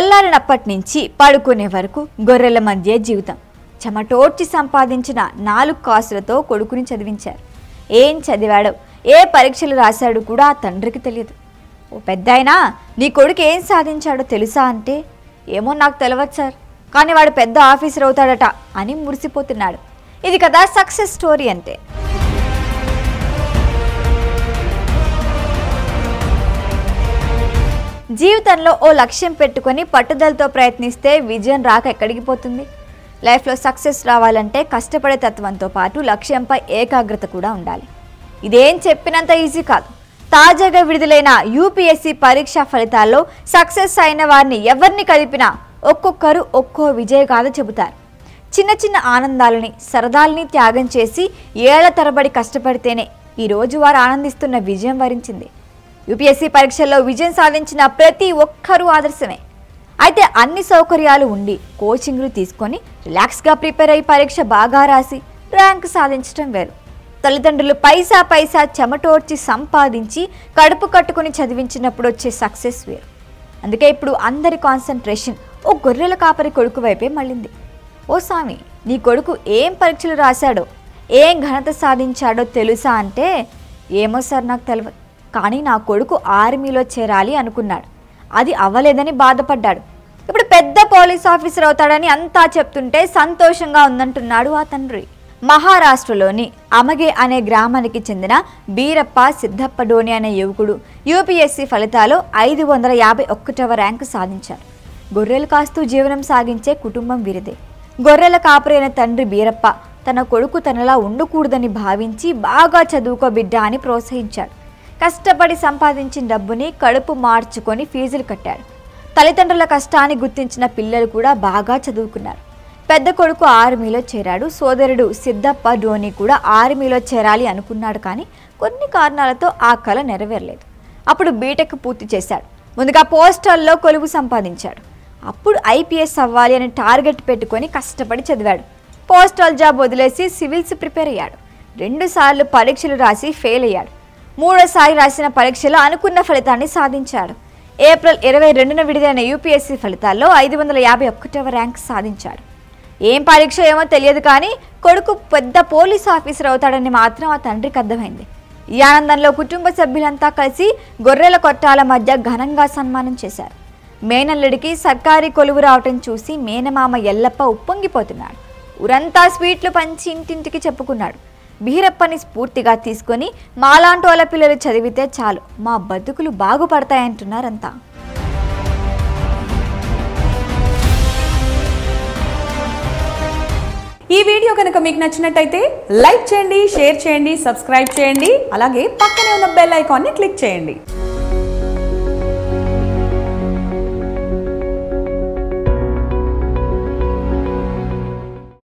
తెల్లారినప్పటి నుంచి పడుకునే వరకు గొర్రెల మధ్య జీవితం. చెమటోడ్చి సంపాదించిన 4 కాసులతో కొడుకుని చదివించారు. ఏం చదివాడో, ఏ పరీక్షలు రాశాడు కూడా ఆ తండ్రికి తెలియదు. ఓ పెద్దాయనా, నీ కొడుకు ఏం సాధించాడో తెలుసా అంటే, ఏమో నాకు తెలియదు సార్, కానీ వాడు పెద్ద ఆఫీసర్ అవుతాడట అని మురిసిపోతున్నాడు. ఇది కదా సక్సెస్ స్టోరీ అంటే. జీవితంలో ఓ లక్ష్యం పెట్టుకొని పట్టుదలతో ప్రయత్నిస్తే విజయం రాక ఎక్కడికి పోతుంది? లైఫ్లో సక్సెస్ రావాలంటే కష్టపడే తత్వంతో పాటు లక్ష్యంపై ఏకాగ్రత కూడా ఉండాలి. ఇదేం చెప్పినంత ఈజీ కాదు. తాజాగా విడుదలైన యూపీఎస్సీ పరీక్షా ఫలితాల్లో సక్సెస్ అయిన వారిని ఎవరిని కలిపినా ఒక్కొక్కరు ఒక్కో విజయగాథ చెబుతారు. చిన్న చిన్న ఆనందాలని, సరదాలని త్యాగం చేసి ఏళ్ల తరబడి కష్టపడితేనే ఈరోజు వారు ఆనందిస్తున్న విజయం వరించింది. యూపీఎస్సీ పరీక్షల్లో విజయం సాధించిన ప్రతి ఒక్కరూ ఆదర్శమే. అయితే అన్ని సౌకర్యాలు ఉండి కోచింగ్లు తీసుకొని రిలాక్స్గా ప్రిపేర్ అయ్యి పరీక్ష బాగా రాసి ర్యాంక్ సాధించడం వేరు. తల్లిదండ్రులు పైసా చెమటోడ్చి సంపాదించి కడుపు కట్టుకుని చదివించినప్పుడు వచ్చే సక్సెస్ వేరు. అందుకే ఇప్పుడు అందరి కాన్సన్ట్రేషన్ ఓ గొర్రెల కాపరి కొడుకు వైపే మళ్ళింది. ఓ స్వామి, నీ కొడుకు ఏం పరీక్షలు రాశాడో, ఏం ఘనత సాధించాడో తెలుసా అంటే, ఏమో సార్ నాకు తెలియదు, కానీ నా కొడుకు ఆర్మీలో చేరాలి అనుకున్నాడు, అది అవ్వలేదని బాధపడ్డాడు, ఇప్పుడు పెద్ద పోలీస్ ఆఫీసర్ అవుతాడని అంతా చెప్తుంటే సంతోషంగా ఉందంటున్నాడు ఆ తండ్రి. మహారాష్ట్రలోని అమగే అనే గ్రామానికి చెందిన బీరప్ప సిద్ధప్ప డోని అనే యువకుడు యూపీఎస్సీ ఫలితాల్లో 551వ ర్యాంకు సాధించారు. గొర్రెలు కాస్తూ జీవనం సాగించే కుటుంబం వీరిదే. గొర్రెల కాపరైన తండ్రి బీరప్ప తన కొడుకు తనలా ఉండకూడదని భావించి బాగా చదువుకో బిడ్డ అని ప్రోత్సహించాడు. కష్టపడి సంపాదించిన డబ్బుని కడుపు మార్చుకొని ఫీజులు కట్టాడు. తల్లిదండ్రుల కష్టాన్ని గుర్తించిన పిల్లలు కూడా బాగా చదువుకున్నారు. పెద్ద కొడుకు ఆర్మీలో చేరాడు. సోదరుడు సిద్ధప్ప డోని కూడా ఆర్మీలో చేరాలి అనుకున్నాడు, కానీ కొన్ని కారణాలతో ఆ కల నెరవేరలేదు. అప్పుడు బీటెక్ పూర్తి చేశాడు. ముందుగా పోస్టల్లో కొలువు సంపాదించాడు. అప్పుడు ఐపీఎస్ అవ్వాలి అని టార్గెట్ పెట్టుకొని కష్టపడి చదివాడు. పోస్టల్ జాబ్ వదిలేసి సివిల్స్ ప్రిపేర్ అయ్యాడు. 2 సార్లు పరీక్షలు రాసి ఫెయిల్ అయ్యాడు. 3వ రాసిన పరీక్షలో అనుకున్న ఫలితాన్ని సాధించాడు. ఏప్రిల్ 22న విడుదలైన యూపీఎస్సీ ఫలితాల్లో 551వ ర్యాంక్ సాధించాడు. ఏం పరీక్ష ఏమో తెలియదు, కానీ కొడుకు పెద్ద పోలీస్ ఆఫీసర్ అవుతాడని మాత్రం ఆ తండ్రికి అర్థమైంది. ఈ ఆనందంలో కుటుంబ సభ్యులంతా కలిసి గొర్రెల కొట్టాల మధ్య ఘనంగా సన్మానం చేశారు. మేనల్లుడికి సర్కారీ కొలువు రావటం చూసి మేనమామ ఎల్లప్ప ఉప్పొంగిపోతున్నాడు. ఊరంతా స్వీట్లు పంచి ఇంటింటికి చెప్పుకున్నాడు. బీరప్పని స్ఫూర్తిగా తీసుకొని మాలాంటోళ్ళ పిల్లలు చదివితే చాలు, మా బతుకులు బాగుపడతాయంటున్నారంతా. ఈ వీడియో కనుక మీకు నచ్చినట్టయితే లైక్ చేయండి, షేర్ చేయండి, సబ్స్క్రైబ్ చేయండి. అలాగే పక్కనే ఉన్న బెల్ ఐకాన్ని క్లిక్ చేయండి.